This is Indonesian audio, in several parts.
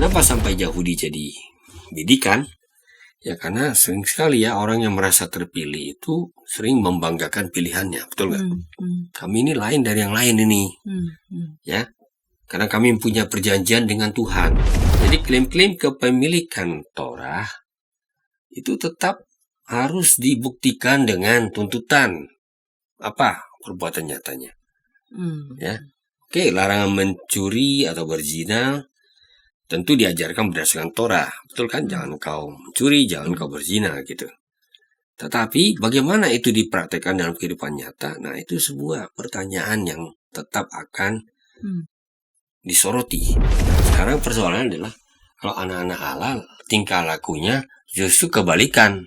Kenapa sampai Yahudi jadi bidikan? Ya karena sering sekali ya orang yang merasa terpilih itu sering membanggakan pilihannya, betul nggak? Kami ini lain dari yang lain ini, ya. Karena kami punya perjanjian dengan Tuhan. Jadi klaim-klaim kepemilikan Torah itu tetap harus dibuktikan dengan tuntutan apa perbuatan nyatanya. Ya, oke, larangan mencuri atau berzina tentu diajarkan berdasarkan Torah, betul kan? Jangan kau mencuri, jangan kau berzina gitu. Tetapi bagaimana itu dipraktekkan dalam kehidupan nyata? Nah, itu sebuah pertanyaan yang tetap akan disoroti. Sekarang persoalannya adalah kalau anak-anak Allah tingkah lakunya justru kebalikan,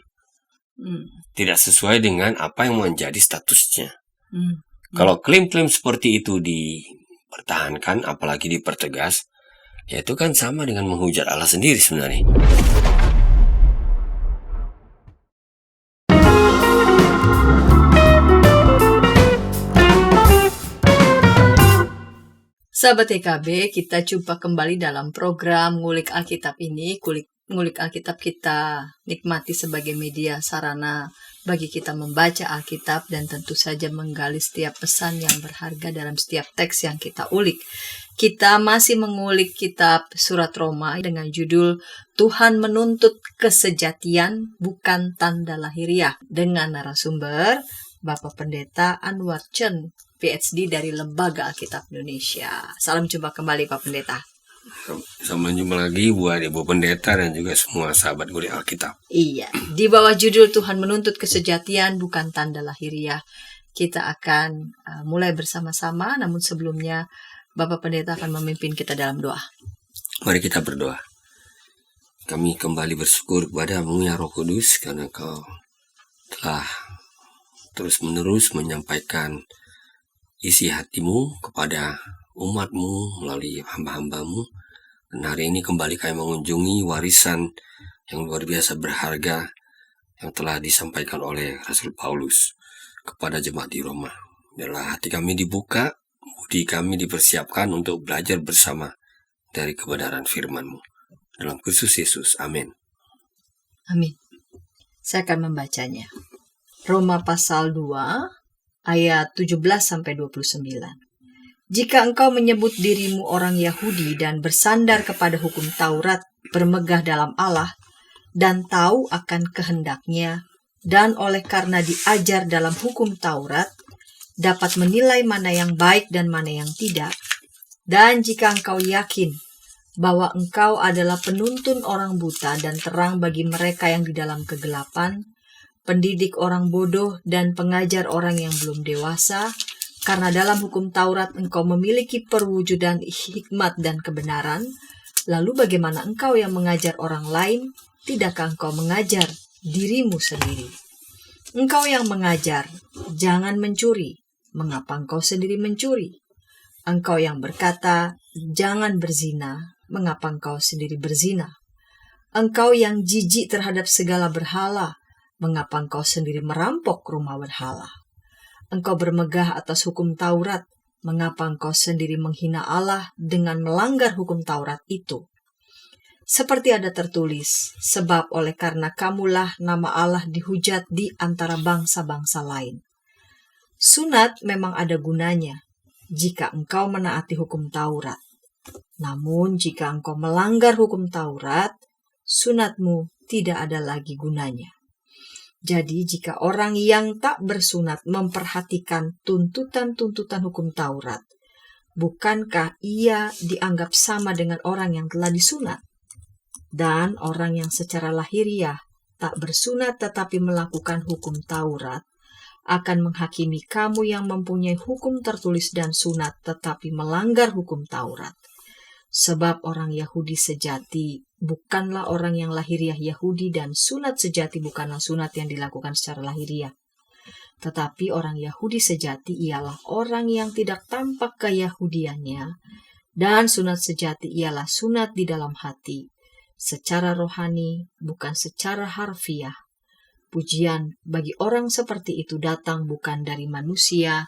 tidak sesuai dengan apa yang menjadi statusnya. Kalau klaim-klaim seperti itu dipertahankan, apalagi dipertegas, ya itu kan sama dengan menghujat Allah sendiri sebenarnya. Sahabat TKB, kita jumpa kembali dalam program Ngulik Alkitab ini. Ngulik Alkitab kita nikmati sebagai media sarana bagi kita membaca Alkitab dan tentu saja menggali setiap pesan yang berharga dalam setiap teks yang kita ulik. Kita masih mengulik kitab surat Roma dengan judul Tuhan menuntut kesejatian bukan tanda lahiriah, dengan narasumber Bapak Pendeta Anwar Chen, PhD dari Lembaga Alkitab Indonesia. Salam jumpa kembali Pak Pendeta. Sampai jumpa lagi buat Ibu Pendeta dan juga semua sahabat Ngulik Alkitab. Iya, di bawah judul Tuhan menuntut kesejatian bukan tanda lahiriah, kita akan mulai bersama-sama, namun sebelumnya Bapak Pendeta akan memimpin kita dalam doa. Mari kita berdoa. Kami kembali bersyukur kepada-Mu ya Roh Kudus, karena Kau telah terus-menerus menyampaikan isi hati-Mu kepada umat-Mu melalui hamba-hamba-Mu. Dan hari ini kembali kami mengunjungi warisan yang luar biasa berharga yang telah disampaikan oleh Rasul Paulus kepada jemaat di Roma. Biarlah hati kami dibuka, budi kami dipersiapkan untuk belajar bersama dari kebenaran firman-Mu. Dalam Kristus Yesus, amin. Amin. Saya akan membacanya. Roma pasal 2 ayat 17-29. Jika engkau menyebut dirimu orang Yahudi dan bersandar kepada hukum Taurat, bermegah dalam Allah, dan tahu akan kehendaknya, dan oleh karena diajar dalam hukum Taurat, dapat menilai mana yang baik dan mana yang tidak, dan jika engkau yakin bahwa engkau adalah penuntun orang buta dan terang bagi mereka yang di dalam kegelapan, pendidik orang bodoh dan pengajar orang yang belum dewasa, karena dalam hukum Taurat engkau memiliki perwujudan hikmat dan kebenaran, lalu bagaimana engkau yang mengajar orang lain, tidakkah engkau mengajar dirimu sendiri? Engkau yang mengajar, jangan mencuri, mengapa engkau sendiri mencuri? Engkau yang berkata, jangan berzina, mengapa engkau sendiri berzina? Engkau yang jijik terhadap segala berhala, mengapa engkau sendiri merampok rumah berhala? Engkau bermegah atas hukum Taurat, mengapa engkau sendiri menghina Allah dengan melanggar hukum Taurat itu? Seperti ada tertulis, sebab oleh karena kamulah nama Allah dihujat di antara bangsa-bangsa lain. Sunat memang ada gunanya, jika engkau menaati hukum Taurat. Namun jika engkau melanggar hukum Taurat, sunatmu tidak ada lagi gunanya. Jadi jika orang yang tak bersunat memperhatikan tuntutan-tuntutan hukum Taurat, bukankah ia dianggap sama dengan orang yang telah disunat? Dan orang yang secara lahiriah tak bersunat tetapi melakukan hukum Taurat, akan menghakimi kamu yang mempunyai hukum tertulis dan sunat tetapi melanggar hukum Taurat. Sebab orang Yahudi sejati bukanlah orang yang lahiriah Yahudi, dan sunat sejati bukanlah sunat yang dilakukan secara lahiriah. Tetapi orang Yahudi sejati ialah orang yang tidak tampak keyahudiannya, dan sunat sejati ialah sunat di dalam hati, secara rohani, bukan secara harfiah. Pujian bagi orang seperti itu datang bukan dari manusia,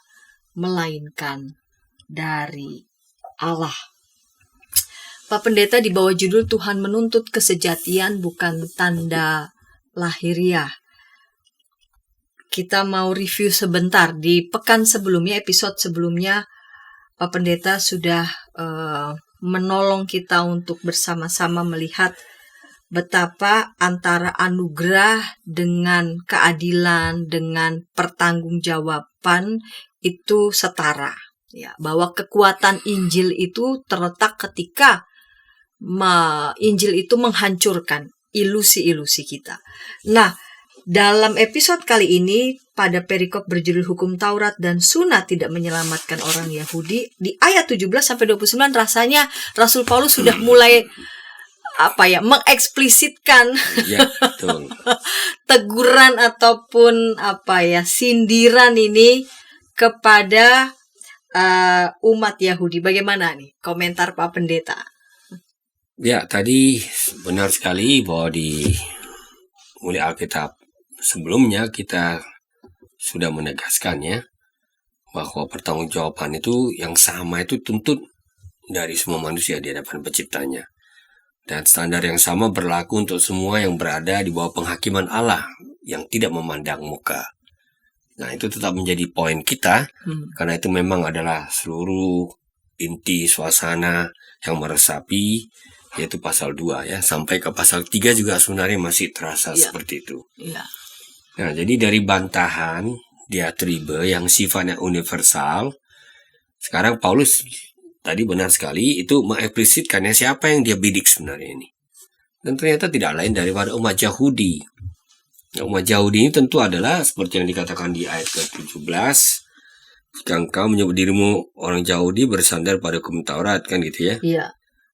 melainkan dari Allah. Pak Pendeta, di bawah judul Tuhan menuntut kesejatian bukan tanda lahiriah. Kita mau review sebentar. Di pekan sebelumnya, episode sebelumnya, Pak Pendeta sudah menolong kita untuk bersama-sama melihat betapa antara anugerah dengan keadilan, dengan pertanggungjawaban itu setara. Ya, bahwa kekuatan Injil itu terletak ketika Injil itu menghancurkan ilusi-ilusi kita. Nah, dalam episode kali ini, pada perikop berjudul Hukum Taurat dan Sunat tidak menyelamatkan orang Yahudi, di ayat 17-29 rasanya Rasul Paulus sudah mulai mengeksplisitkan Ya, betul. teguran ataupun sindiran ini kepada umat Yahudi. Bagaimana nih komentar Pak Pendeta? Ya, tadi benar sekali bahwa di mulai Alkitab sebelumnya kita sudah menegaskan ya, bahwa pertanggungjawaban itu yang sama itu tuntut dari semua manusia di hadapan penciptanya. Dan standar yang sama berlaku untuk semua yang berada di bawah penghakiman Allah yang tidak memandang muka. Nah, itu tetap menjadi poin kita, karena itu memang adalah seluruh inti suasana yang meresapi, yaitu pasal 2 ya, sampai ke pasal 3 juga sebenarnya masih terasa seperti itu. Nah, jadi dari bantahan diatribe yang sifatnya universal, sekarang Paulus tadi benar sekali itu mengeksplisitkannya siapa yang dia bidik sebenarnya ini. Dan ternyata tidak lain daripada umat Yahudi. Nah, umat Yahudi ini tentu adalah seperti yang dikatakan di ayat ke-17, jika engkau menyebut dirimu orang Yahudi bersandar pada hukum Taurat, kan gitu ya. Iya.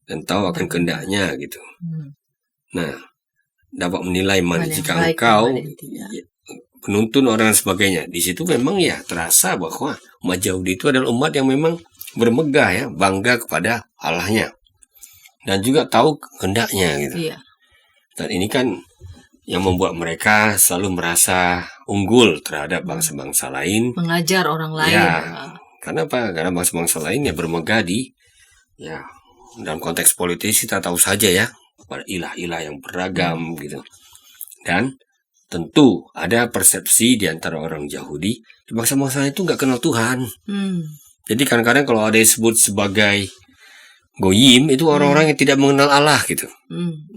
Dan tahu akan kehendaknya gitu. Nah, dapat menilai mana jika engkau penuntun orang dan sebagainya. Di situ memang ya terasa bahwa umat Yahudi itu adalah umat yang memang bermegah ya, bangga kepada Allahnya. Dan juga tahu kehendaknya gitu. Iya. Dan ini kan yang membuat mereka selalu merasa unggul terhadap bangsa-bangsa lain. Mengajar orang lain. Ya, karena apa? Karena bangsa-bangsa lain ya bermegah di ya dalam konteks politis kita tahu saja ya, pada ilah-ilah yang beragam gitu. Dan tentu ada persepsi di antara orang Yahudi, di bangsa-bangsa itu nggak kenal Tuhan. Jadi kadang-kadang kalau ada yang disebut sebagai Goyim, itu orang-orang yang tidak mengenal Allah gitu.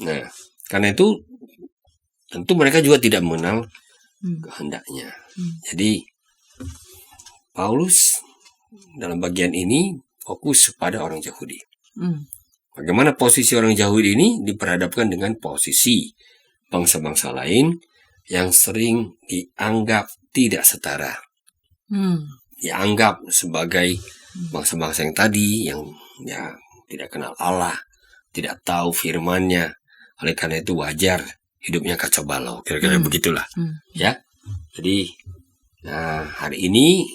Nah, karena itu tentu mereka juga tidak mengenal kehendaknya. Jadi Paulus dalam bagian ini fokus pada orang Yahudi. Bagaimana posisi orang Yahudi ini diperhadapkan dengan posisi bangsa-bangsa lain yang sering dianggap tidak setara. Dianggap sebagai bangsa-bangsa yang tadi yang ya tidak kenal Allah, tidak tahu firman-Nya. Oleh karena itu wajar hidupnya kacau balau, kira-kira begitulah. Ya. Jadi hari ini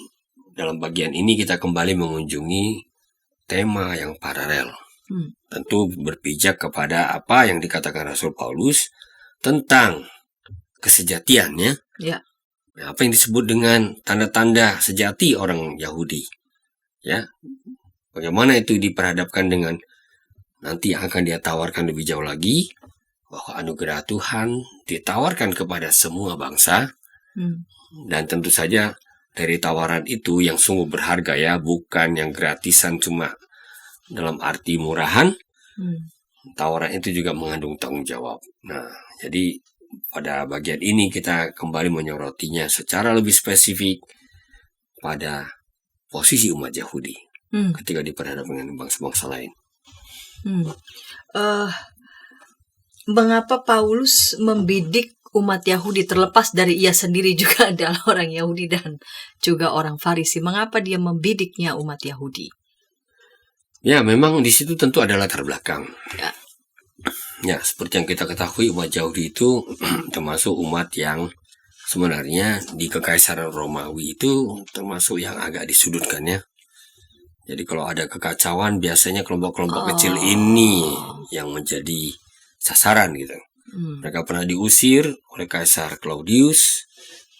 dalam bagian ini kita kembali mengunjungi tema yang paralel. Tentu berpijak kepada apa yang dikatakan Rasul Paulus tentang kesejatiannya. Ya. Apa yang disebut dengan tanda-tanda sejati orang Yahudi. Ya. Bagaimana itu diperhadapkan dengan nanti yang akan dia tawarkan lebih jauh lagi, bahwa anugerah Tuhan ditawarkan kepada semua bangsa. Dan tentu saja dari tawaran itu yang sungguh berharga ya, bukan yang gratisan cuma dalam arti murahan. Tawaran itu juga mengandung tanggung jawab. Nah, jadi pada bagian ini kita kembali menyorotinya secara lebih spesifik pada posisi umat Yahudi ketika diperhadapkan dengan bangsa-bangsa lain. Mengapa Paulus membidik umat Yahudi, terlepas dari ia sendiri juga adalah orang Yahudi dan juga orang Farisi? Mengapa dia membidiknya umat Yahudi? Ya, memang di situ tentu ada latar belakang. Ya. Ya, seperti yang kita ketahui, umat Yahudi itu termasuk umat yang sebenarnya di Kekaisaran Romawi itu termasuk yang agak disudutkan ya. Jadi kalau ada kekacauan biasanya kelompok-kelompok kecil ini yang menjadi sasaran gitu. Mereka pernah diusir oleh Kaisar Claudius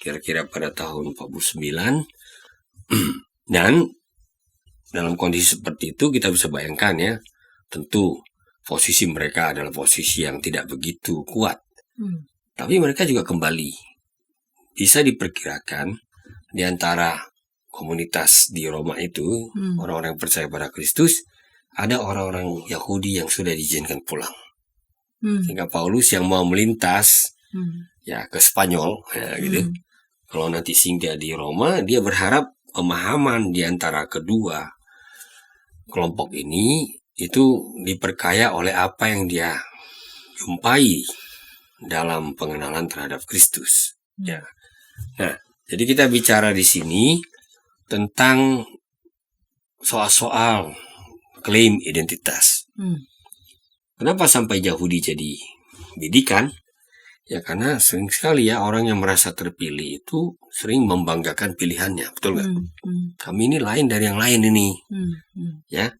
kira-kira pada tahun 49. Dan dalam kondisi seperti itu kita bisa bayangkan ya, tentu posisi mereka adalah posisi yang tidak begitu kuat. Tapi mereka juga kembali. Bisa diperkirakan di antara komunitas di Roma itu, orang-orang yang percaya pada Kristus, ada orang-orang Yahudi yang sudah diizinkan pulang. Sehingga Paulus yang mau melintas ya ke Spanyol, ya, gitu. Kalau nanti singgah di Roma, dia berharap pemahaman di antara kedua kelompok ini itu diperkaya oleh apa yang dia jumpai dalam pengenalan terhadap Kristus. Ya. Nah, jadi kita bicara di sini tentang soal-soal klaim identitas. Kenapa sampai Yahudi jadi bidikan? Ya karena sering sekali ya orang yang merasa terpilih itu sering membanggakan pilihannya, betul nggak? Kami ini lain dari yang lain ini, ya,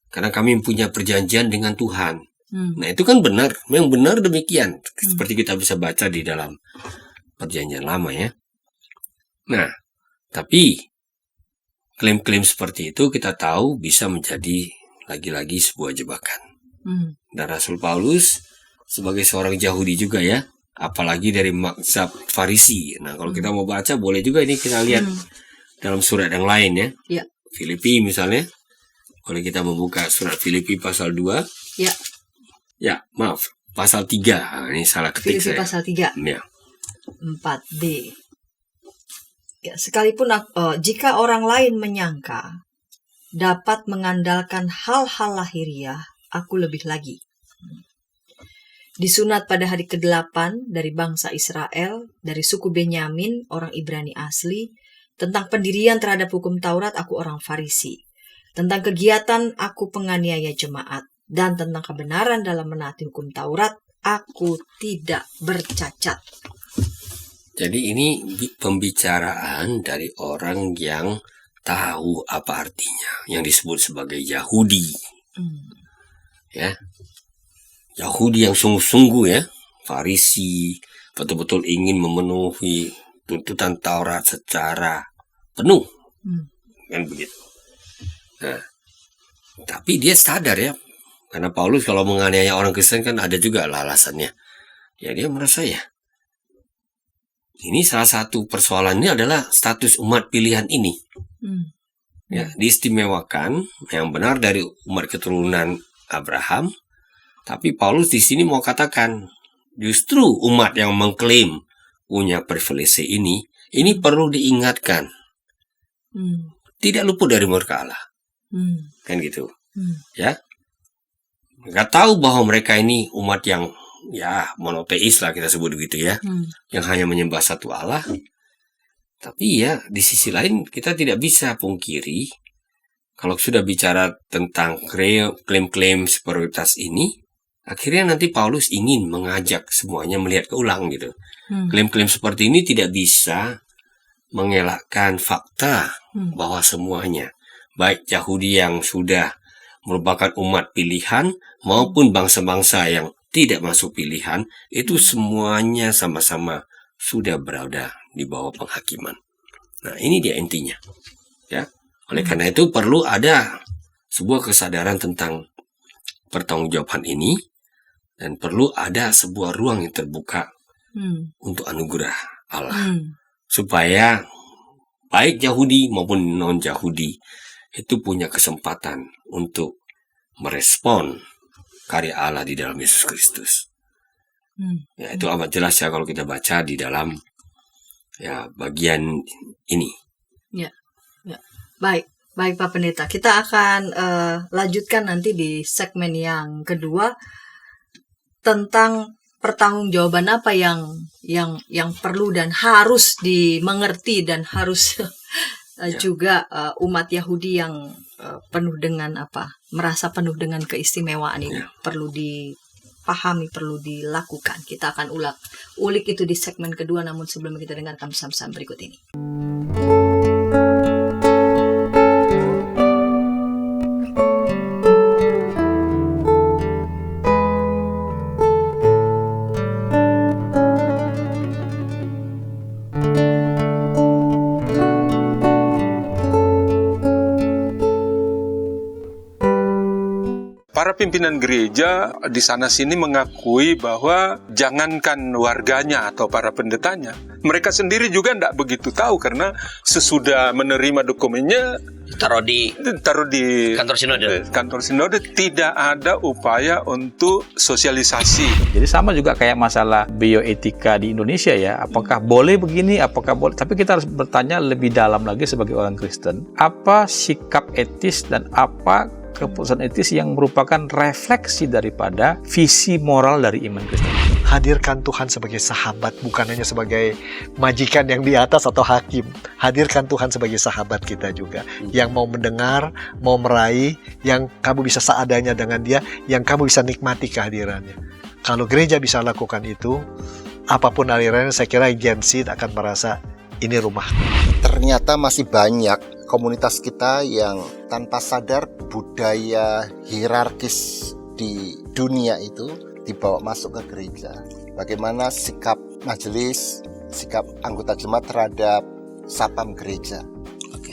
karena kami punya perjanjian dengan Tuhan. Nah itu kan benar, memang benar demikian, seperti kita bisa baca di dalam perjanjian lama ya. Nah, tapi klaim-klaim seperti itu kita tahu bisa menjadi lagi-lagi sebuah jebakan. Dan Rasul Paulus sebagai seorang Yahudi juga ya, apalagi dari mazhab Farisi. Nah, kalau kita mau baca boleh juga ini kita lihat dalam surat yang lain ya. Filipi misalnya. Boleh kita membuka surat Filipi pasal 2. Ya, maaf, pasal 3. Nah, ini salah ketik Filipi saya. pasal 3. Ya. 4b. Ya, sekalipun jika orang lain menyangka dapat mengandalkan hal-hal lahiriah, aku lebih lagi. Disunat pada hari ke-8 dari bangsa Israel, dari suku Benyamin, orang Ibrani asli. Tentang pendirian terhadap hukum Taurat, aku orang Farisi. Tentang kegiatan, aku penganiaya jemaat. Dan tentang kebenaran dalam menaati hukum Taurat, aku tidak bercacat. Jadi ini pembicaraan dari orang yang tahu apa artinya, yang disebut sebagai Yahudi. Ya. Yahudi yang sungguh-sungguh ya, Farisi, betul-betul ingin memenuhi tuntutan Taurat secara penuh. Kan begitu. Nah, tapi dia sadar ya, karena Paulus kalau menganiaya orang Kristen kan ada juga alasannya. Ya dia merasa ya, ini salah satu persoalannya adalah status umat pilihan ini. Ya, diistimewakan yang benar dari umat keturunan Abraham. Tapi Paulus di sini mau katakan, justru umat yang mengklaim punya privilege ini perlu diingatkan. Tidak luput dari murka Allah. Kan gitu. Ya. Nggak tahu bahwa mereka ini umat yang ya monoteis lah kita sebut begitu ya. Yang hanya menyembah satu Allah. Tapi ya di sisi lain kita tidak bisa pungkiri kalau sudah bicara tentang klaim-klaim superioritas ini, akhirnya nanti Paulus ingin mengajak semuanya melihat ke ulang gitu. Klaim-klaim seperti ini tidak bisa mengelakkan fakta bahwa semuanya, baik Yahudi yang sudah merupakan umat pilihan maupun bangsa-bangsa yang tidak masuk pilihan, itu semuanya sama-sama sudah berada di bawah penghakiman. Nah ini dia intinya. Ya. Oleh karena itu perlu ada sebuah kesadaran tentang pertanggungjawaban ini. Dan perlu ada sebuah ruang yang terbuka untuk anugerah Allah. Supaya baik Yahudi maupun non-Yahudi itu punya kesempatan untuk merespon karya Allah di dalam Yesus Kristus. Ya, itu amat jelas ya kalau kita baca di dalam ya bagian ini. Ya. Baik Pak Pendeta. Kita akan lanjutkan nanti di segmen yang kedua tentang pertanggungjawaban apa yang perlu dan harus dimengerti dan harus juga umat Yahudi yang penuh dengan merasa penuh dengan keistimewaan ini perlu dipahami, perlu dilakukan. Kita akan ulik itu di segmen kedua, namun sebelum kita dengarkan pesan-pesan berikut ini. Para pimpinan gereja di sana-sini mengakui bahwa jangankan warganya atau para pendetanya, mereka sendiri juga tidak begitu tahu karena sesudah menerima dokumennya taruh di kantor sinode tidak ada upaya untuk sosialisasi. Jadi sama juga kayak masalah bioetika di Indonesia ya, apakah boleh begini, apakah boleh, tapi kita harus bertanya lebih dalam lagi sebagai orang Kristen, apa sikap etis dan apa keputusan etis yang merupakan refleksi daripada visi moral dari iman Kristen. Hadirkan Tuhan sebagai sahabat, bukan hanya sebagai majikan yang di atas atau hakim. Hadirkan Tuhan sebagai sahabat kita juga, yang mau mendengar, mau meraih, yang kamu bisa seadanya dengan dia, yang kamu bisa nikmati kehadirannya. Kalau gereja bisa lakukan itu, apapun alirannya, saya kira Gen Z akan merasa ini rumah. Ternyata masih banyak komunitas kita yang tanpa sadar budaya hierarkis di dunia itu dibawa masuk ke gereja. Bagaimana sikap majelis, sikap anggota jemaat terhadap satpam gereja,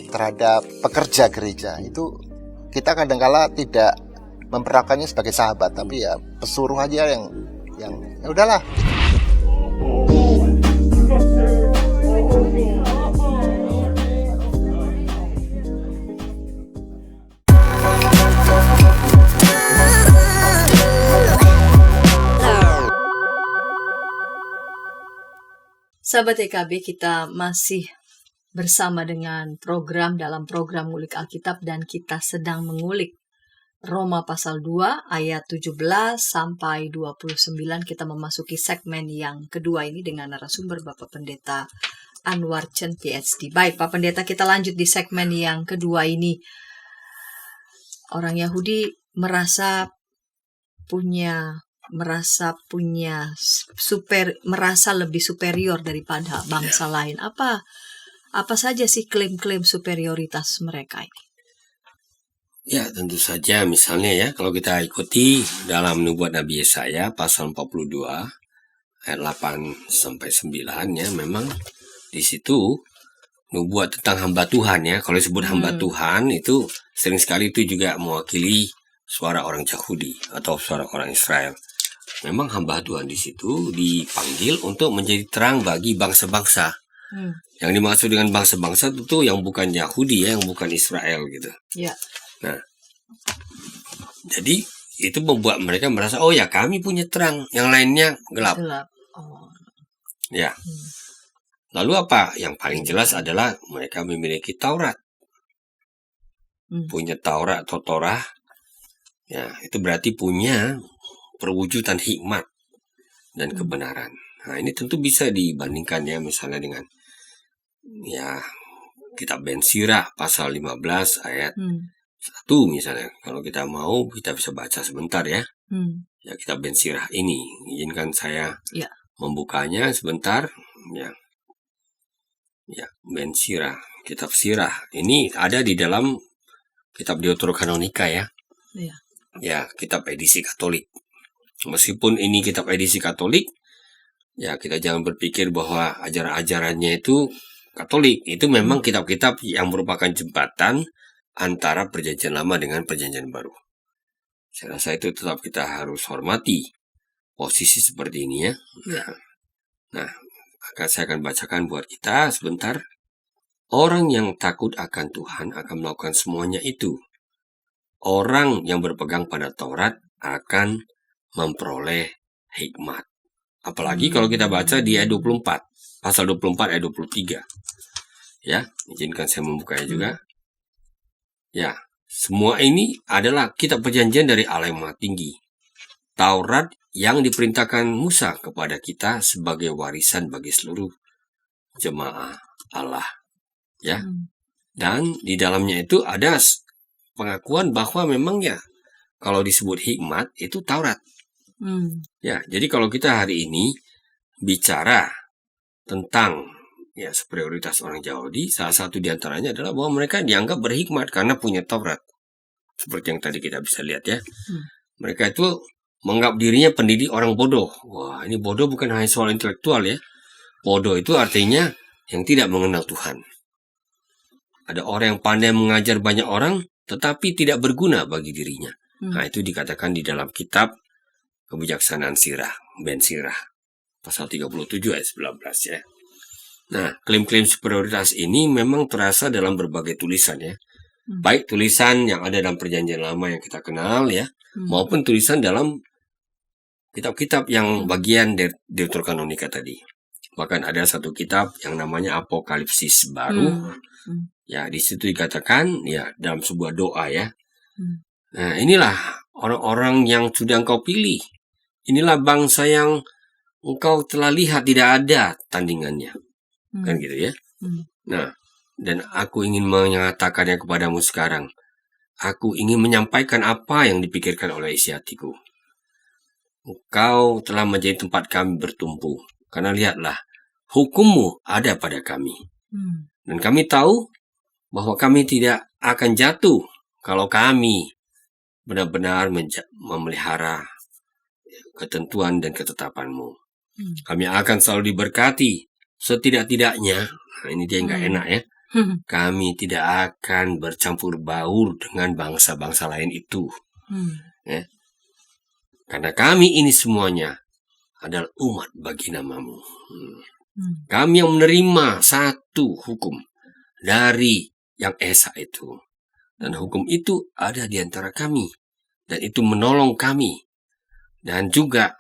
terhadap pekerja gereja, itu kita kadang-kala tidak memperlakukannya sebagai sahabat, tapi ya pesuruh aja yang ya udahlah. Sahabat EKB, kita masih bersama dengan dalam program Ngulik Alkitab, dan kita sedang mengulik Roma pasal 2 ayat 17 sampai 29. Kita memasuki segmen yang kedua ini dengan narasumber Bapak Pendeta Anwar Chen PhD. Baik Pak Pendeta, kita lanjut di segmen yang kedua ini. Orang Yahudi merasa lebih superior daripada bangsa lain. Apa saja sih klaim-klaim superioritas mereka ini? Ya, tentu saja misalnya ya, kalau kita ikuti dalam nubuat Nabi Yesaya pasal 42 ayat 8 sampai 9 ya, memang di situ nubuat tentang hamba Tuhan ya. Kalau disebut hamba Tuhan itu sering sekali itu juga mewakili suara orang Yahudi atau suara orang Israel. Memang hamba Tuhan di situ dipanggil untuk menjadi terang bagi bangsa-bangsa. Yang dimaksud dengan bangsa-bangsa itu yang bukan Yahudi ya, yang bukan Israel gitu. Ya. Nah, jadi itu membuat mereka merasa, oh ya kami punya terang, yang lainnya gelap. Oh. Ya. Lalu apa? Yang paling jelas adalah mereka memiliki Taurat. Punya Taurat atau Torah. Ya, itu berarti punya perwujudan hikmat dan kebenaran. Nah, ini tentu bisa dibandingkan ya misalnya dengan ya kitab Ben Sirah pasal 15 ayat 1 misalnya. Kalau kita mau kita bisa baca sebentar ya. Ya, kitab Ben Sirah ini. Izinkan saya membukanya sebentar ya. Ya, Ben Sirah, kitab Sirah. Ini ada di dalam kitab Deuterokanonika ya. Ya, kitab edisi Katolik. Meskipun ini kitab edisi Katolik, ya kita jangan berpikir bahwa ajaran-ajarannya itu Katolik. Itu memang kitab-kitab yang merupakan jembatan antara perjanjian lama dengan perjanjian baru. Saya rasa itu tetap kita harus hormati posisi seperti ini ya. Nah, saya akan bacakan buat kita sebentar. Orang yang takut akan Tuhan akan melakukan semuanya itu. Orang yang berpegang pada Taurat akan memperoleh hikmat. Apalagi kalau kita baca di ayat 24, pasal 24 ayat 23. Ya, izinkan saya membukanya juga. Ya, semua ini adalah kitab perjanjian dari Allah yang Maha Tinggi. Taurat yang diperintahkan Musa kepada kita sebagai warisan bagi seluruh jemaah Allah. Ya. Dan di dalamnya itu ada pengakuan bahwa memang ya kalau disebut hikmat itu Taurat. Ya, jadi kalau kita hari ini bicara tentang ya superioritas orang Yahudi, salah satu diantaranya adalah bahwa mereka dianggap berhikmat karena punya Taurat. Seperti yang tadi kita bisa lihat ya. Mereka itu menganggap dirinya pendidik orang bodoh. Wah, ini bodoh bukan hanya soal intelektual ya. Bodoh itu artinya yang tidak mengenal Tuhan. Ada orang yang pandai mengajar banyak orang, tetapi tidak berguna bagi dirinya. Nah, itu dikatakan di dalam kitab Kebijaksanaan Sirah, Ben Sirah, pasal 37 ayat 19 ya. Nah, klaim-klaim superioritas ini memang terasa dalam berbagai tulisan ya. Baik tulisan yang ada dalam Perjanjian Lama yang kita kenal ya, maupun tulisan dalam kitab-kitab yang bagian Deuterokanonika tadi. Bahkan ada satu kitab yang namanya Apokalipsis baru. Ya, di situ dikatakan ya dalam sebuah doa ya. Nah, inilah orang-orang yang sudah engkau pilih. Inilah bangsa yang engkau telah lihat tidak ada tandingannya. Kan gitu ya. Nah, dan aku ingin menyatakannya kepadamu sekarang. Aku ingin menyampaikan apa yang dipikirkan oleh isi hatiku. Engkau telah menjadi tempat kami bertumpu. Karena lihatlah, hukummu ada pada kami. Dan kami tahu bahwa kami tidak akan jatuh kalau kami benar-benar memelihara ketentuan dan ketetapanmu. Kami akan selalu diberkati. Setidak-tidaknya, nah ini dia yang gak enak ya, kami tidak akan bercampur baur dengan bangsa-bangsa lain itu. Ya. Karena kami ini semuanya adalah umat bagi namamu. Kami yang menerima satu hukum dari yang esa itu. Dan hukum itu ada di antara kami. Dan itu menolong kami. Dan juga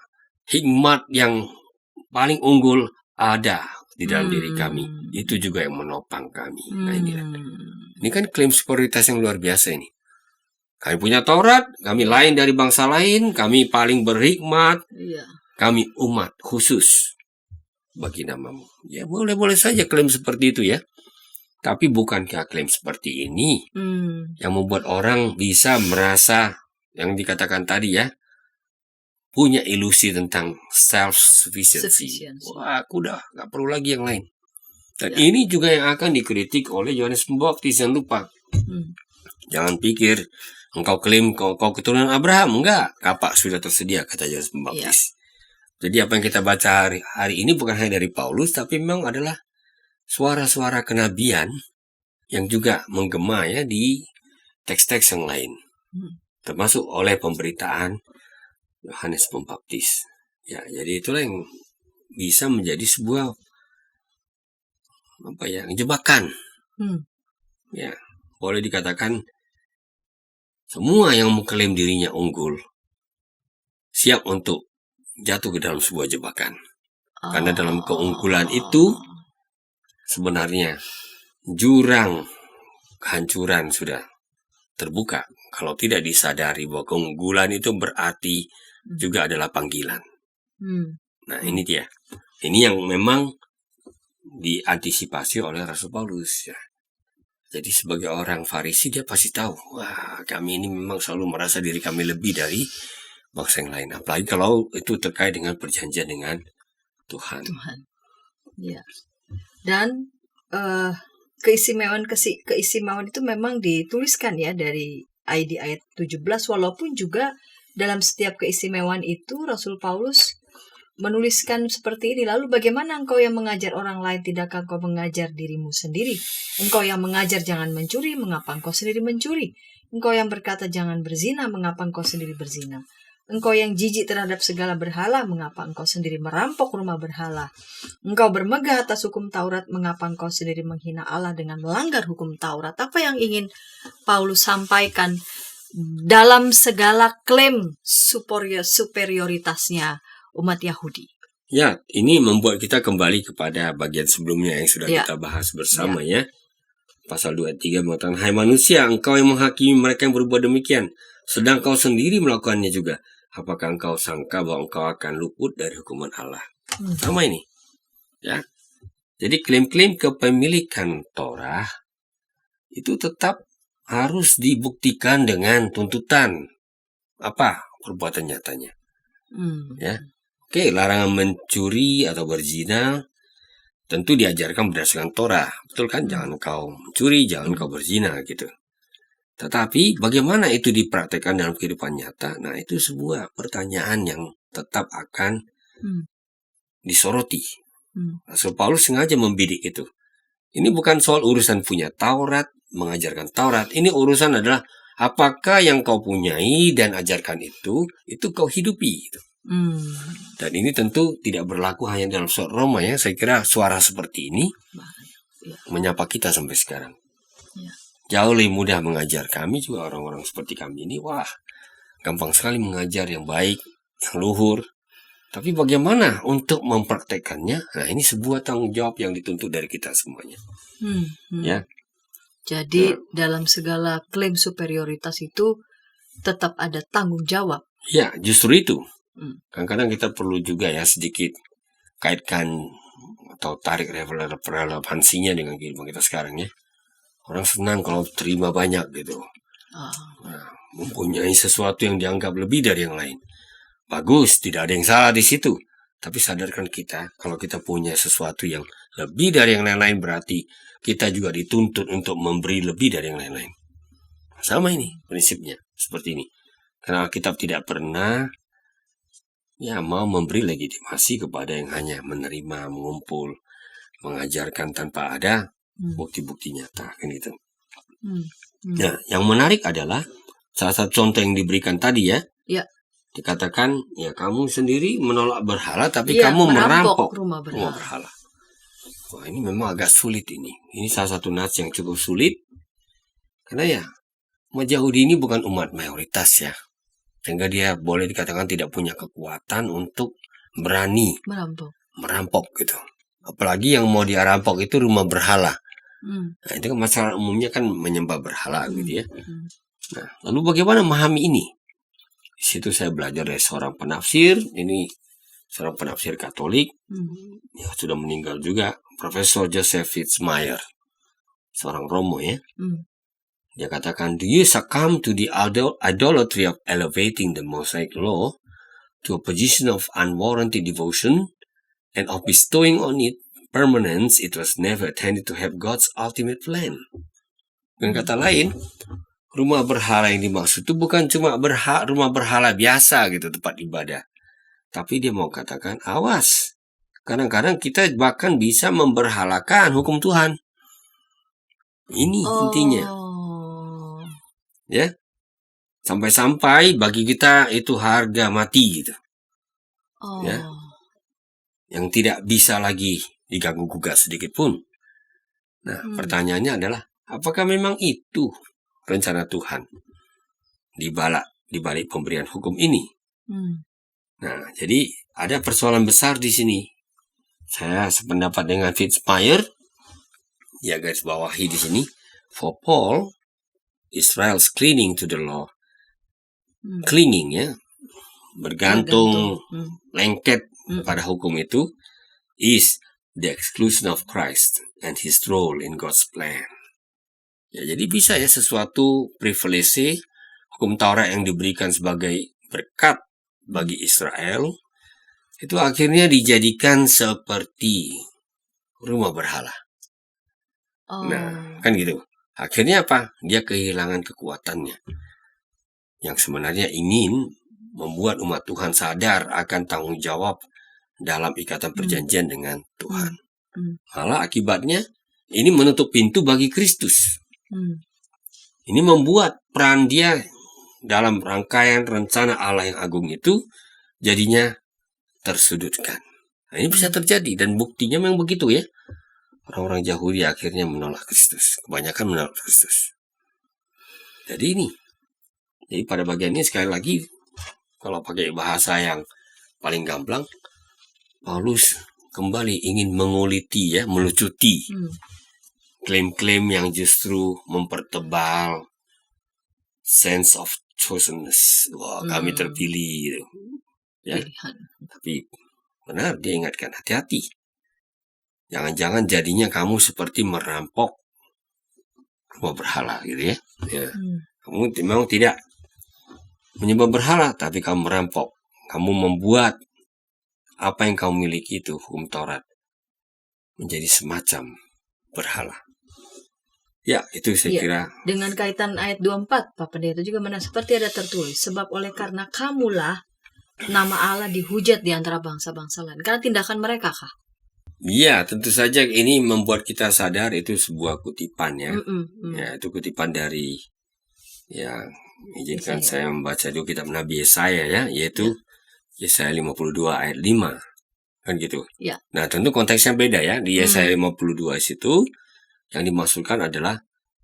hikmat yang paling unggul ada di dalam diri kami. Itu juga yang menopang kami. Nah ini kan klaim superioritas yang luar biasa ini. Kami punya Taurat, kami lain dari bangsa lain, kami paling berhikmat, kami umat khusus bagi namamu. Ya boleh-boleh saja klaim seperti itu ya. Tapi bukankah klaim seperti ini yang membuat orang bisa merasa yang dikatakan tadi ya, punya ilusi tentang self-sufficiency. Wah, aku udah gak perlu lagi yang lain. Dan ini juga yang akan dikritik oleh Yohanes Pembaptis. Jangan lupa. Jangan pikir engkau klaim kau keturunan Abraham. Enggak, kapak sudah tersedia, kata Yohanes Pembaptis. Jadi apa yang kita baca hari ini bukan hanya dari Paulus, tapi memang adalah suara-suara kenabian yang juga menggema ya di teks-teks yang lain. Termasuk oleh pemberitaan Yohanes Pembaptis. Ya, jadi itulah yang bisa menjadi sebuah jebakan. Ya, boleh dikatakan semua yang mengklaim dirinya unggul siap untuk jatuh ke dalam sebuah jebakan. Karena dalam keunggulan itu sebenarnya jurang kehancuran sudah terbuka. Kalau tidak disadari bahwa keunggulan itu berarti juga adalah panggilan. Nah ini dia. Ini yang memang diantisipasi oleh Rasul Paulus ya. Jadi sebagai orang Farisi dia pasti tahu, wah kami ini memang selalu merasa diri kami lebih dari bangsa yang lain. Apalagi kalau itu terkait dengan perjanjian dengan Tuhan. Ya. Dan keistimewaan itu memang dituliskan ya dari ayat 17, walaupun juga dalam setiap keistimewaan itu Rasul Paulus menuliskan seperti ini. Lalu bagaimana engkau yang mengajar orang lain, tidakkah engkau mengajar dirimu sendiri? Engkau yang mengajar jangan mencuri, mengapa engkau sendiri mencuri? Engkau yang berkata jangan berzina, mengapa engkau sendiri berzina? Engkau yang jijik terhadap segala berhala, mengapa engkau sendiri merampok rumah berhala? Engkau bermegah atas hukum Taurat, mengapa engkau sendiri menghina Allah dengan melanggar hukum Taurat? Apa yang ingin Paulus sampaikan dalam segala klaim superioritasnya umat Yahudi? Ya, ini membuat kita kembali kepada bagian sebelumnya yang sudah kita bahas bersama ya. Pasal 23 mengatakan, hai manusia, engkau yang menghakimi mereka yang berbuat demikian, sedang kau sendiri melakukannya juga. Apakah engkau sangka bahwa engkau akan luput dari hukuman Allah? Sama ini. Ya. Jadi klaim-klaim kepemilikan Torah itu tetap harus dibuktikan dengan tuntutan. Apa perbuatan nyatanya? Ya. Oke, larangan mencuri atau berzina tentu diajarkan berdasarkan Torah. Betul kan? Jangan kau mencuri, jangan kau berzina gitu. Tetapi bagaimana itu dipraktekkan dalam kehidupan nyata? Nah, itu sebuah pertanyaan yang tetap akan disoroti. Rasul Paulus sengaja membidik itu. Ini bukan soal urusan punya Taurat, mengajarkan Taurat. Ini urusan adalah apakah yang kau punyai dan ajarkan itu kau hidupi. Gitu. Dan ini tentu tidak berlaku hanya dalam surat Roma ya. Saya kira suara seperti ini menyapa kita sampai sekarang. Jauh lebih mudah mengajar. Kami juga orang-orang seperti kami ini, wah, gampang sekali mengajar yang baik, yang luhur. Tapi bagaimana untuk mempraktekkannya? Nah, ini sebuah tanggung jawab yang dituntut dari kita semuanya. Ya. Jadi dalam segala klaim superioritas itu tetap ada tanggung jawab. Ya, justru itu. Kadang-kadang kita perlu juga ya sedikit kaitkan atau tarik relevansinya dengan kehidupan kita sekarang ya. Orang senang kalau terima banyak gitu. Nah, mempunyai sesuatu yang dianggap lebih dari yang lain. Bagus, tidak ada yang salah di situ. Tapi sadarkan kita, kalau kita punya sesuatu yang lebih dari yang lain-lain, berarti kita juga dituntut untuk memberi lebih dari yang lain-lain. Sama ini prinsipnya, seperti ini. Karena Alkitab tidak pernah mau memberi legitimasi kepada yang hanya menerima, mengumpul, mengajarkan tanpa ada bukti-bukti nyata, kan gitu. Nah, yang menarik adalah salah satu contoh yang diberikan tadi ya. Dikatakan ya kamu sendiri menolak berhala, tapi kamu merampok rumah berhala. Wah, ini memang agak sulit ini. Ini salah satu nats yang cukup sulit. Karena ya umat Yahudi ini bukan umat mayoritas ya. Sehingga dia boleh dikatakan tidak punya kekuatan untuk berani merampok gitu. Apalagi yang mau dia rampok itu rumah berhala. Nah, itu kan masalah umumnya kan menyembah berhala gitu ya. Nah, lalu bagaimana memahami ini? Di situ saya belajar dari seorang penafsir. Ini seorang penafsir Katolik yang sudah meninggal juga, Profesor Joseph Fitzmyer, seorang Romo ya. Dia katakan, do you succumb to the idolatry of elevating the Mosaic law to a position of unwarranted devotion and of bestowing on it permanence it was never intended to have God's ultimate plan? Dengan kata lain, rumah berhala yang dimaksud itu bukan cuma rumah berhala biasa gitu, tempat ibadah. Tapi dia mau katakan, awas. Kadang-kadang kita bahkan bisa memberhalakan hukum Tuhan. Ini intinya. Ya. Sampai-sampai bagi kita itu harga mati gitu. Ya. Yang tidak bisa lagi diganggu-gugat sedikit pun. Nah, pertanyaannya adalah, apakah memang itu rencana Tuhan di balik pemberian hukum ini? Nah, jadi ada persoalan besar di sini. Saya sependapat dengan Fitzmyer, ya garis bawahi di sini. For Paul, Israel's clinging to the law, clinging ya, bergantung, lengket pada hukum itu, is the exclusion of Christ and His role in God's plan. Ya, jadi bisa ya sesuatu privilege hukum Taurat yang diberikan sebagai berkat bagi Israel itu akhirnya dijadikan seperti rumah berhala. Nah, kan gitu. Akhirnya apa? Dia kehilangan kekuatannya. Yang sebenarnya ingin membuat umat Tuhan sadar akan tanggung jawab dalam ikatan perjanjian dengan Tuhan. Malah akibatnya ini menutup pintu bagi Kristus. Ini membuat peran dia dalam rangkaian rencana Allah yang agung itu jadinya tersudutkan. Nah, ini bisa terjadi dan buktinya memang begitu ya. Orang-orang Yahudi akhirnya menolak Kristus. Kebanyakan menolak Kristus. Jadi pada bagian ini sekali lagi, kalau pakai bahasa yang paling gamblang, Paulus kembali ingin menguliti ya, melucuti klaim-klaim yang justru mempertebal sense of chosenness. Wah, kami terpilih. Ya. Tapi benar dia ingatkan, hati-hati. Jangan-jangan jadinya kamu seperti merampok rumah berhala gitu ya. Kamu memang tidak menyembah berhala, tapi kamu merampok. Kamu membuat apa yang kamu miliki itu, hukum Taurat, menjadi semacam berhala. Ya, itu saya kira. Dengan kaitan ayat 24, Pak Pendeta juga mana seperti ada tertulis, sebab oleh karena kamulah nama Allah dihujat di antara bangsa-bangsa lain. Karena tindakan mereka kah? Iya, tentu saja ini membuat kita sadar itu sebuah kutipan ya. Ya, itu kutipan dari Ya, izinkan saya membaca dulu kitab Nabi Yesaya ya, yaitu Yesaya 52 ayat 5. Kan gitu. Ya. Nah, tentu konteksnya beda ya. Di Yesaya 52 situ yang dimaksudkan adalah,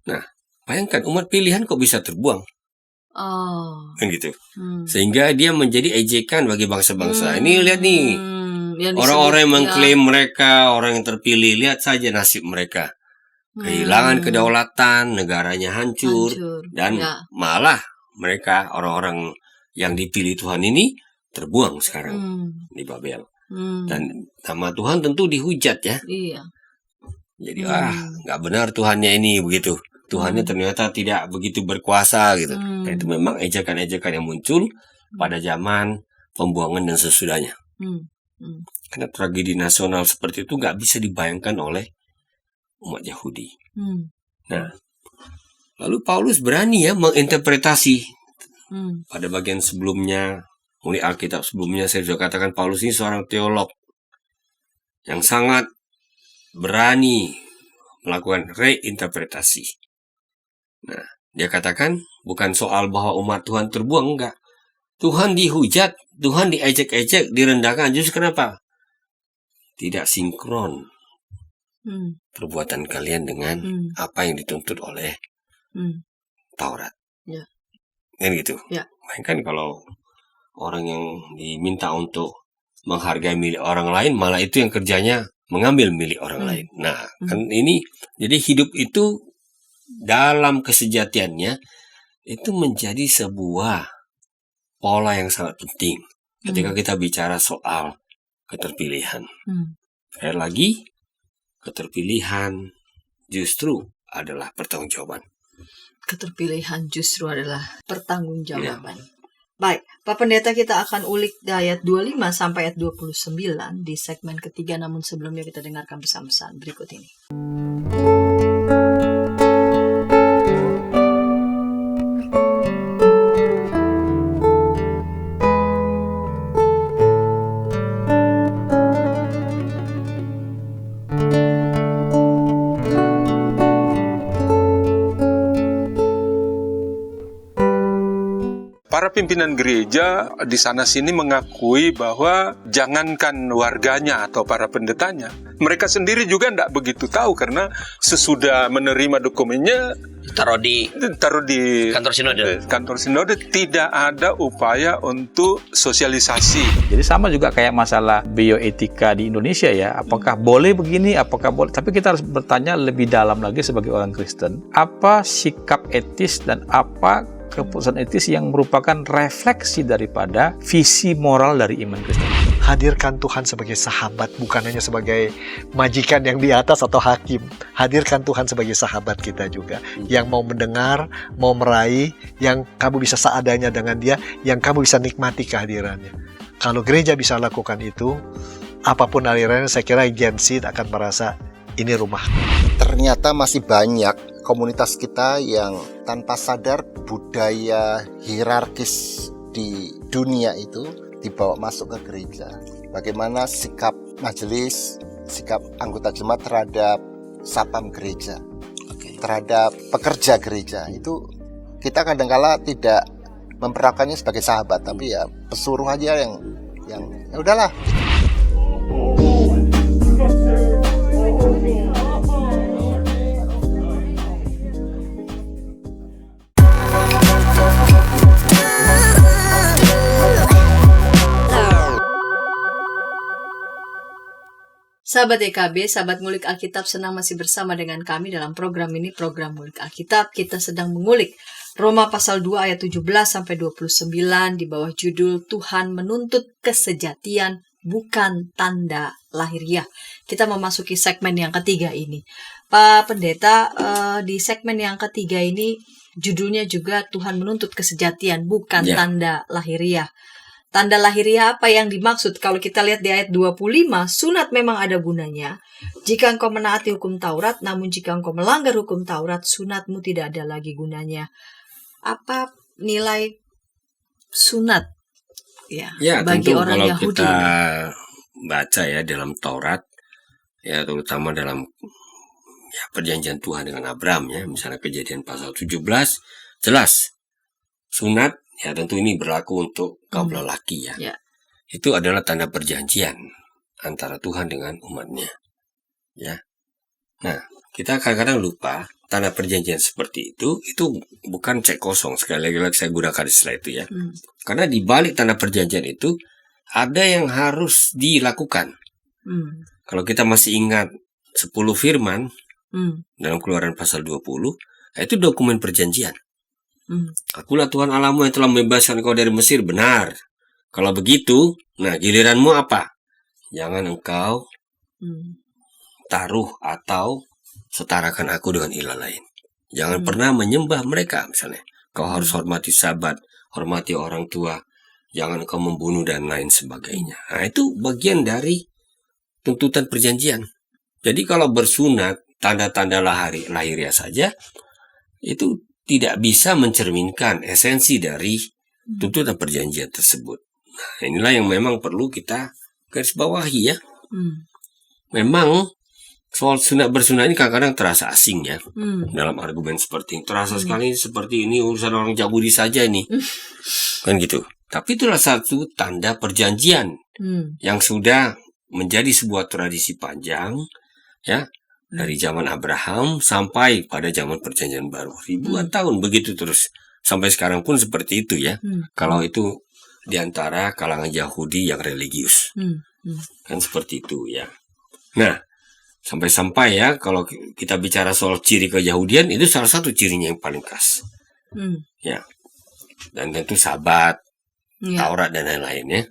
nah, bayangkan umat pilihan kok bisa terbuang. Kan gitu. Sehingga dia menjadi ejekan bagi bangsa-bangsa. Ini lihat nih. Orang-orang yang mengklaim mereka orang yang terpilih, lihat saja nasib mereka. Kehilangan kedaulatan, negaranya hancur. Dan malah mereka orang-orang yang dipilih Tuhan ini terbuang sekarang di Babel. Dan nama Tuhan tentu dihujat ya. Iya. Jadi nggak benar Tuhannya ini begitu. Tuhannya ternyata tidak begitu berkuasa gitu. Dan itu memang ejekan-ejekan yang muncul pada zaman pembuangan dan sesudahnya. Karena tragedi nasional seperti itu nggak bisa dibayangkan oleh umat Yahudi. Nah, lalu Paulus berani ya menginterpretasi. Pada bagian sebelumnya, mulai Alkitab sebelumnya saya sudah katakan Paulus ini seorang teolog yang sangat berani melakukan reinterpretasi. Nah, dia katakan bukan soal bahwa umat Tuhan terbuang, enggak. Tuhan dihujat, Tuhan diejek-ejek, direndahkan. Justru kenapa? Tidak sinkron perbuatan kalian dengan apa yang dituntut oleh Taurat. Ya. Kan gitu. Ya. Bayangkan kalau orang yang diminta untuk menghargai milik orang lain, malah itu yang kerjanya mengambil milik orang lain. Nah, kan ini, jadi hidup itu dalam kesejatiannya itu menjadi sebuah pola yang sangat penting ketika kita bicara soal keterpilihan. Sekali lagi, keterpilihan justru adalah pertanggungjawaban. Keterpilihan justru adalah pertanggungjawaban. Ya. Baik, Pak Pendeta, kita akan ulik di ayat 25 sampai ayat 29 di segmen ketiga, namun sebelumnya kita dengarkan pesan-pesan berikut ini. Para pimpinan gereja di sana-sini mengakui bahwa jangankan warganya atau para pendetanya, mereka sendiri juga tidak begitu tahu karena sesudah menerima dokumennya taruh di kantor sinode tidak ada upaya untuk sosialisasi. Jadi sama juga kayak masalah bioetika di Indonesia ya, apakah boleh begini, apakah boleh, tapi kita harus bertanya lebih dalam lagi sebagai orang Kristen, apa sikap etis dan apa keputusan etis yang merupakan refleksi daripada visi moral dari iman Kristen. Hadirkan Tuhan sebagai sahabat, bukan hanya sebagai majikan yang di atas atau hakim. Hadirkan Tuhan sebagai sahabat kita juga, yang mau mendengar, mau meraih, yang kamu bisa seadanya dengan dia, yang kamu bisa nikmati kehadirannya. Kalau gereja bisa lakukan itu, apapun alirannya, saya kira Gen Z akan merasa ini rumah. Ternyata masih banyak komunitas kita yang tanpa sadar budaya hierarkis di dunia itu dibawa masuk ke gereja. Bagaimana sikap majelis, sikap anggota jemaat terhadap sapam gereja, terhadap pekerja gereja, itu kita kadang-kala tidak memperlakukannya sebagai sahabat, tapi ya pesuruh aja yang ya udahlah. Sahabat EKB, sahabat ngulik Alkitab, senang masih bersama dengan kami dalam program ini, program ngulik Alkitab. Kita sedang mengulik Roma pasal 2 ayat 17 sampai 29 di bawah judul Tuhan menuntut kesejatian bukan tanda lahiriah. Kita memasuki segmen yang ketiga ini. Pak Pendeta, di segmen yang ketiga ini judulnya juga Tuhan menuntut kesejatian bukan tanda lahiriah. Tanda lahiriah apa yang dimaksud? Kalau kita lihat di ayat 25, sunat memang ada gunanya jika engkau menaati hukum Taurat, namun jika engkau melanggar hukum Taurat, sunatmu tidak ada lagi gunanya. Apa nilai sunat ya bagi tentu orang kalau Yahudi? Kita baca ya dalam Taurat, ya terutama dalam perjanjian Tuhan dengan Abraham ya, misalnya Kejadian pasal 17 jelas sunat, ya tentu ini berlaku untuk kaum lelaki ya. Ya. Itu adalah tanda perjanjian antara Tuhan dengan umatnya. Ya. Nah, kita kadang-kadang lupa tanda perjanjian seperti itu bukan cek kosong. Sekali lagi saya gunakan istilah itu ya. Karena di balik tanda perjanjian itu ada yang harus dilakukan. Kalau kita masih ingat 10 firman dalam Keluaran pasal 20, itu dokumen perjanjian. Akulah Tuhan Allahmu yang telah membebaskan kau dari Mesir. Benar. Kalau begitu, nah giliranmu apa? Jangan engkau taruh atau setarakan aku dengan ilah lain. Jangan pernah menyembah mereka misalnya. Kau harus hormati Sabat, hormati orang tua, jangan engkau membunuh dan lain sebagainya. Nah, itu bagian dari tuntutan perjanjian. Jadi kalau bersunat, tanda-tanda lahiriah saja, itu tidak bisa mencerminkan esensi dari tuntutan perjanjian tersebut. Nah, inilah yang memang perlu kita garis bawahi ya. Memang soal sunat bersunat ini kadang-kadang terasa asing ya. Dalam argumen seperti ini. Terasa sekali seperti ini urusan orang Yahudi saja ini. Kan gitu. Tapi itulah satu tanda perjanjian yang sudah menjadi sebuah tradisi panjang ya. Dari zaman Abraham sampai pada zaman perjanjian baru. Ribuan tahun begitu terus. Sampai sekarang pun seperti itu ya. Kalau itu di antara kalangan Yahudi yang religius. Kan seperti itu ya. Nah, sampai-sampai ya kalau kita bicara soal ciri keyahudian, itu salah satu cirinya yang paling khas. Ya. Dan tentu Sabat, Taurat dan lain-lain ya.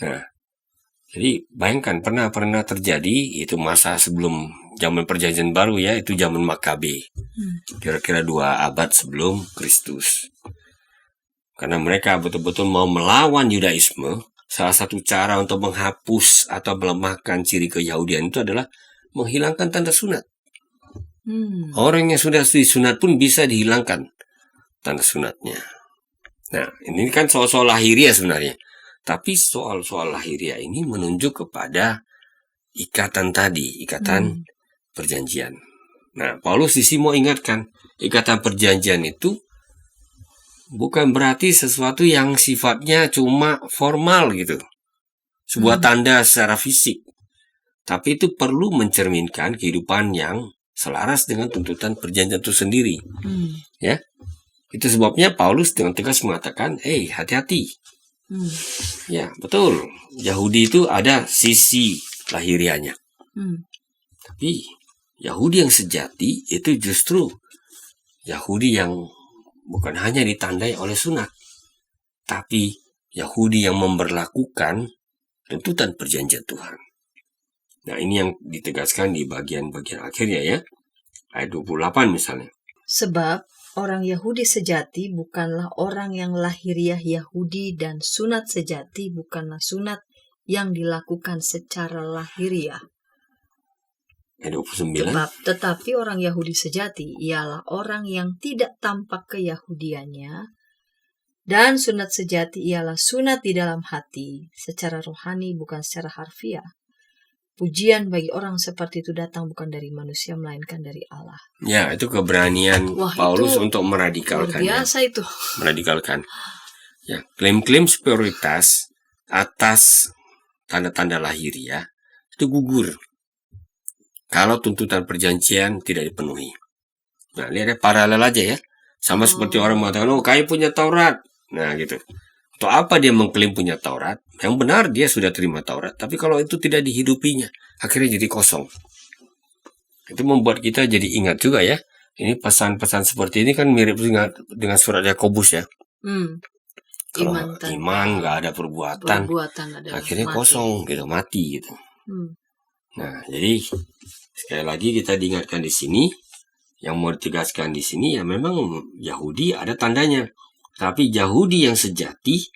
Nah, jadi bayangkan pernah terjadi itu masa sebelum zaman perjanjian baru ya, itu zaman Makabe. Kira-kira 2 abad sebelum Kristus. Karena mereka betul-betul mau melawan Yudaisme, salah satu cara untuk menghapus atau melemahkan ciri keyahudian itu adalah menghilangkan tanda sunat. Orang yang sudah disunat pun bisa dihilangkan tanda sunatnya. Nah, ini kan soal-soal lahiriah sebenarnya. Tapi soal-soal lahiriah ini menunjuk kepada ikatan tadi, ikatan perjanjian. Nah, Paulus di sini mau ingatkan, ikatan perjanjian itu bukan berarti sesuatu yang sifatnya cuma formal gitu. Sebuah tanda secara fisik. Tapi itu perlu mencerminkan kehidupan yang selaras dengan tuntutan perjanjian itu sendiri. Ya. Itu sebabnya Paulus dengan tegas mengatakan, hati-hati. Ya, betul. Yahudi itu ada sisi lahiriahnya. Tapi Yahudi yang sejati itu justru Yahudi yang bukan hanya ditandai oleh sunat, tapi Yahudi yang memberlakukan tuntutan perjanjian Tuhan. Nah, ini yang ditegaskan di bagian-bagian akhirnya ya. Ayat 28 misalnya. Sebab orang Yahudi sejati bukanlah orang yang lahiriah Yahudi, dan sunat sejati bukanlah sunat yang dilakukan secara lahiriah. Ayat 29. Tetapi orang Yahudi sejati ialah orang yang tidak tampak keyahudiannya, dan sunat sejati ialah sunat di dalam hati, secara rohani bukan secara harfiah. Pujian bagi orang seperti itu datang bukan dari manusia, melainkan dari Allah. Ya, itu keberanian Paulus untuk meradikalkan. Luar biasa itu. Meradikalkan. Ya, klaim-klaim superioritas atas tanda-tanda lahiriah itu gugur kalau tuntutan perjanjian tidak dipenuhi. Nah, lihat ya, paralel aja ya. Sama seperti orang mengatakan, kamu punya Taurat. Nah, gitu. Atau apa dia mengklaim punya Taurat? Yang benar dia sudah terima Taurat. Tapi kalau itu tidak dihidupinya, akhirnya jadi kosong. Itu membuat kita jadi ingat juga ya. Ini pesan-pesan seperti ini kan mirip dengan surat Yakobus ya. Kalau iman nggak ada perbuatan akhirnya mati. Kosong gitu, mati gitu. Nah, jadi sekali lagi kita diingatkan di sini, yang mau ditegaskan di sini ya memang Yahudi ada tandanya. Tapi Yahudi yang sejati,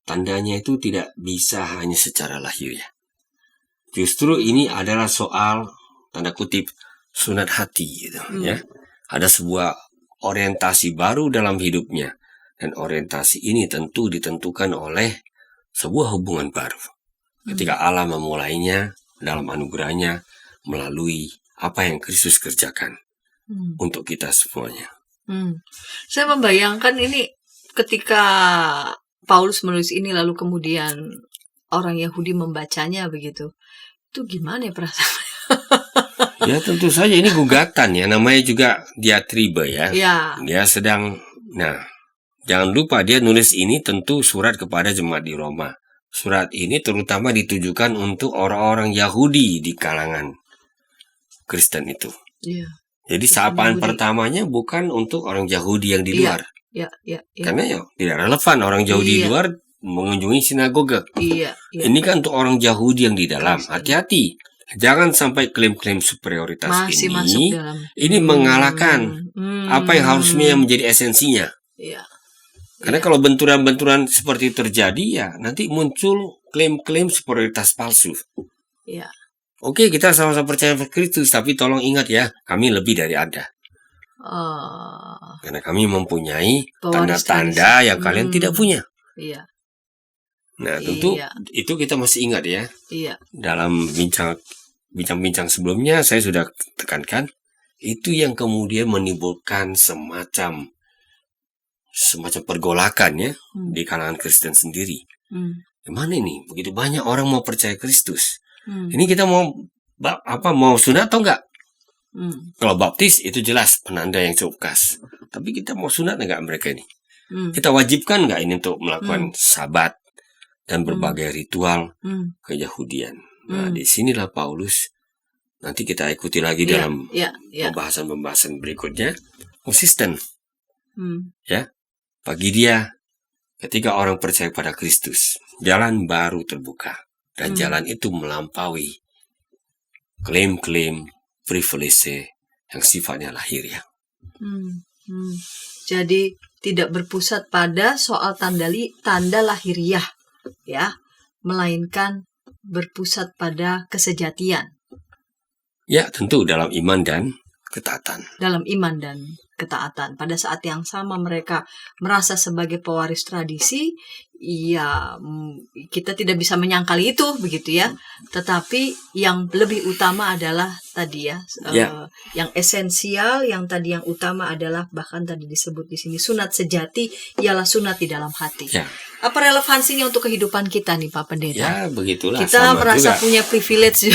tandanya itu tidak bisa hanya secara lahiriah. Justru ini adalah soal, tanda kutip, sunat hati gitu, ya. Ada sebuah orientasi baru dalam hidupnya. Dan orientasi ini tentu ditentukan oleh sebuah hubungan baru. Ketika Allah memulainya dalam anugerahnya melalui apa yang Kristus kerjakan untuk kita semuanya. Saya membayangkan ini ketika Paulus menulis ini lalu kemudian orang Yahudi membacanya begitu, itu gimana ya perasaan? Ya tentu saja ini gugatan ya, namanya juga diatribe ya. Ya. Dia sedang, nah jangan lupa dia nulis ini tentu surat kepada jemaat di Roma. Surat ini terutama ditujukan untuk orang-orang Yahudi di kalangan Kristen itu. Iya. Jadi sapaan pertamanya bukan untuk orang Yahudi yang di luar. Iya. Karena ya tidak relevan orang Yahudi di luar mengunjungi sinagoga. Iya. Ini kan untuk orang Yahudi yang di dalam. Hati-hati. Jangan sampai klaim-klaim superioritas masih ini masuk dalam. Ini mengalahkan apa yang harusnya menjadi esensinya. Iya. Karena kalau benturan-benturan seperti itu terjadi ya nanti muncul klaim-klaim superioritas palsu. Iya. Oke, kita sama-sama percaya pada Kristus, tapi tolong ingat ya, kami lebih dari Anda. Karena kami mempunyai tanda-tanda yang kalian tidak punya. Iya. Nah, tentu itu kita masih ingat ya. Iya. Dalam bincang-bincang sebelumnya saya sudah tekankan, itu yang kemudian menimbulkan semacam pergolakan ya di kalangan Kristen sendiri. Gimana ini? Begitu banyak orang mau percaya Kristus. Ini kita mau sunat atau enggak? Kalau baptis itu jelas penanda yang cukup khas. Tapi kita mau sunat enggak mereka ini? Kita wajibkan enggak ini untuk melakukan sabat dan berbagai ritual keyahudian? Nah, disinilah Paulus nanti kita ikuti lagi dalam pembahasan-pembahasan berikutnya konsisten. Ya, bagi dia ketika orang percaya pada Kristus, jalan baru terbuka. Dan jalan itu melampaui klaim-klaim privilege yang sifatnya lahiriah. Jadi tidak berpusat pada soal tanda lahiriah, ya, melainkan berpusat pada kesejatian. Ya, tentu dalam iman dan ketaatan. Dalam iman dan ketaatan. Pada saat yang sama mereka merasa sebagai pewaris tradisi, ya kita tidak bisa menyangkali itu begitu ya. Tetapi yang lebih utama adalah tadi yang esensial, yang tadi yang utama adalah bahkan tadi disebut di sini sunat sejati ialah sunat di dalam hati. Ya. Apa relevansinya untuk kehidupan kita nih Pak Pendeta? Ya, begitulah. Kita sama merasa juga. punya privilege.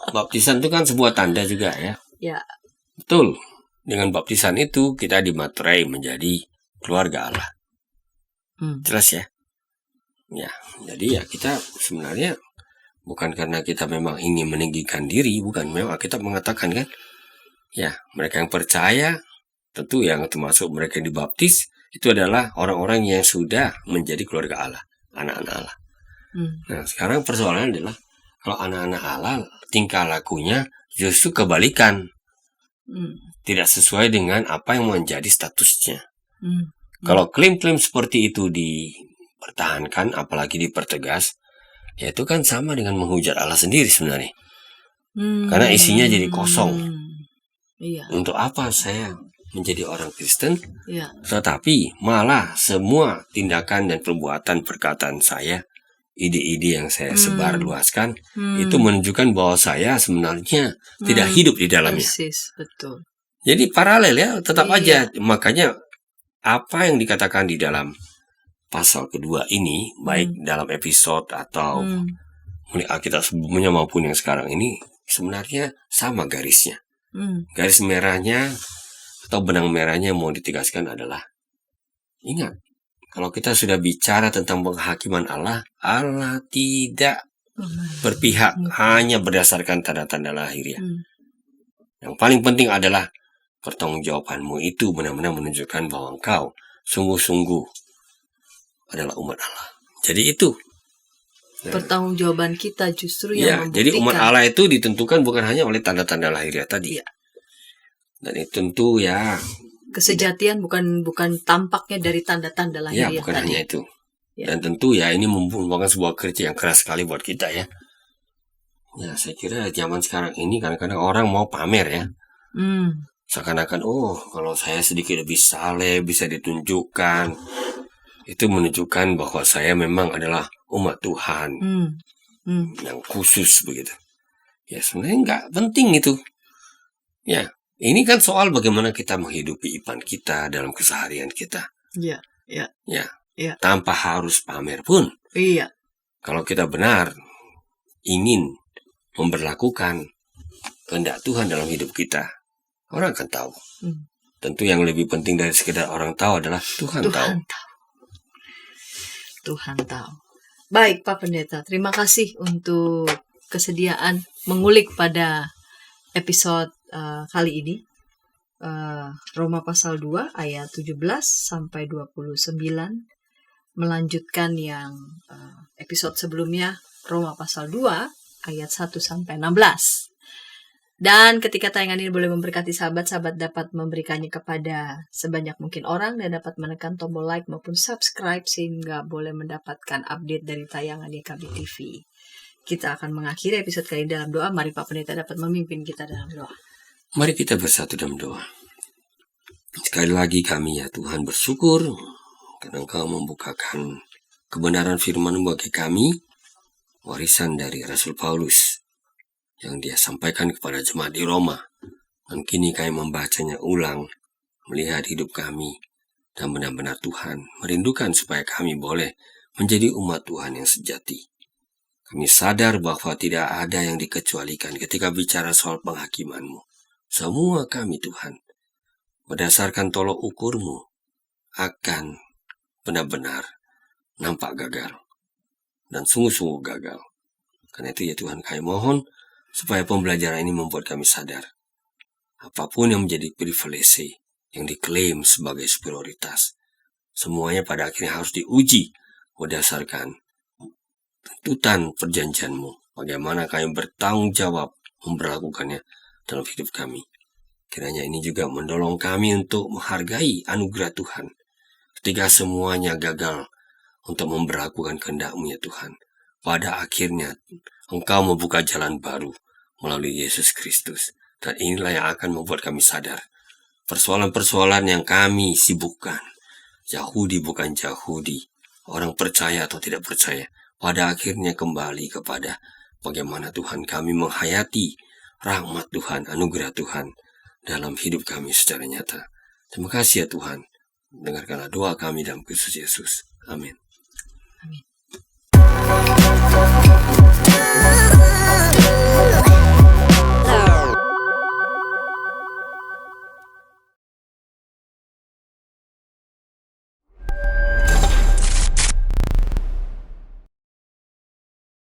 Baptisan itu kan sebuah tanda juga ya. Ya. Betul. Dengan baptisan itu kita dimaterai menjadi keluarga Allah. Jelas ya. Ya, jadi ya kita sebenarnya bukan karena kita memang ingin meninggikan diri, bukan, memang kita mengatakan kan, ya mereka yang percaya, tentu yang termasuk mereka yang dibaptis itu adalah orang-orang yang sudah menjadi keluarga Allah, anak-anak Allah. Nah, sekarang persoalannya adalah kalau anak-anak Allah tingkah lakunya justru kebalikan, tidak sesuai dengan apa yang menjadi statusnya. Kalau klaim-klaim seperti itu dipertahankan, apalagi dipertegas, ya itu kan sama dengan menghujat Allah sendiri sebenarnya. Karena isinya jadi kosong. Iya. Untuk apa saya menjadi orang Kristen? Iya. Tetapi malah semua tindakan dan perbuatan perkataan saya, ide-ide yang saya sebarluaskan, itu menunjukkan bahwa saya sebenarnya tidak hidup di dalamnya. Persis, betul. Jadi paralel ya, tetap aja. Makanya apa yang dikatakan di dalam pasal kedua ini, baik dalam episode atau mulai Alkitab sebelumnya maupun yang sekarang ini, sebenarnya sama garisnya. Garis merahnya atau benang merahnya yang mau ditegaskan adalah, ingat, kalau kita sudah bicara tentang penghakiman Allah, Allah tidak berpihak hanya berdasarkan tanda-tanda lahiriah. Yang paling penting adalah pertanggungjawabanmu itu benar-benar menunjukkan bahwa engkau sungguh-sungguh adalah umat Allah. Jadi itu. Pertanggungjawaban kita justru membuktikan. yang Jadi umat Allah itu ditentukan bukan hanya oleh tanda-tanda lahiriah tadi. Ya. Dan itu tentu ya. Kesejatian bukan tampaknya dari tanda-tanda lahiriah ya, bukan tadi. Hanya itu. Ya. Dan tentu ya ini merupakan sebuah kerja yang keras sekali buat kita ya. Ya, saya kira zaman sekarang ini kadang-kadang orang mau pamer ya. Seakan-akan, kalau saya sedikit lebih saleh, bisa ditunjukkan. Itu menunjukkan bahwa saya memang adalah umat Tuhan yang khusus begitu. Ya sebenarnya nggak penting itu. Ya, Ini kan soal bagaimana kita menghidupi iman kita dalam keseharian kita. Iya. Ya, tanpa harus pamer pun. Iya. Kalau kita benar ingin memberlakukan kehendak Tuhan dalam hidup kita, orang akan tahu. Tentu yang lebih penting dari sekedar orang tahu adalah Tuhan tahu. Tuhan tahu. Baik Pak Pendeta, terima kasih untuk kesediaan mengulik pada episode kali ini. Roma pasal 2 ayat 17 sampai 29, melanjutkan yang episode sebelumnya, Roma pasal 2 ayat 1 sampai 16. Dan ketika tayangan ini boleh memberkati sahabat-sahabat, dapat memberikannya kepada sebanyak mungkin orang dan dapat menekan tombol like maupun subscribe sehingga boleh mendapatkan update dari tayangan YKB TV. Kita akan mengakhiri episode kali ini dalam doa. Mari Pak Pendeta dapat memimpin kita dalam doa. Mari kita bersatu dalam doa. Sekali lagi kami ya Tuhan bersyukur karena Engkau membukakan kebenaran firman-Mu bagi kami, warisan dari Rasul Paulus yang dia sampaikan kepada jemaat di Roma. Dan kini kami membacanya ulang, melihat hidup kami, dan benar-benar Tuhan merindukan supaya kami boleh menjadi umat Tuhan yang sejati. Kami sadar bahwa tidak ada yang dikecualikan ketika bicara soal penghakiman-Mu. Semua kami Tuhan, berdasarkan tolok ukur-Mu, akan benar-benar nampak gagal. Dan sungguh-sungguh gagal. Karena itu ya Tuhan kami mohon, supaya pembelajaran ini membuat kami sadar. Apapun yang menjadi privilege, yang diklaim sebagai superioritas, semuanya pada akhirnya harus diuji berdasarkan tuntutan perjanjian-Mu. Bagaimana kami bertanggung jawab memperlakukannya dalam hidup kami. Kiranya ini juga mendorong kami untuk menghargai anugerah Tuhan. Ketika semuanya gagal untuk memperlakukan kehendak-Mu ya Tuhan. Pada akhirnya Engkau membuka jalan baru melalui Yesus Kristus. Dan inilah yang akan membuat kami sadar. Persoalan-persoalan yang kami sibukkan, Yahudi bukan Yahudi, orang percaya atau tidak percaya, pada akhirnya kembali kepada bagaimana Tuhan kami menghayati rahmat Tuhan, anugerah Tuhan dalam hidup kami secara nyata. Terima kasih ya Tuhan. Dengarkanlah doa kami dalam Kristus Yesus. Amin. Amin.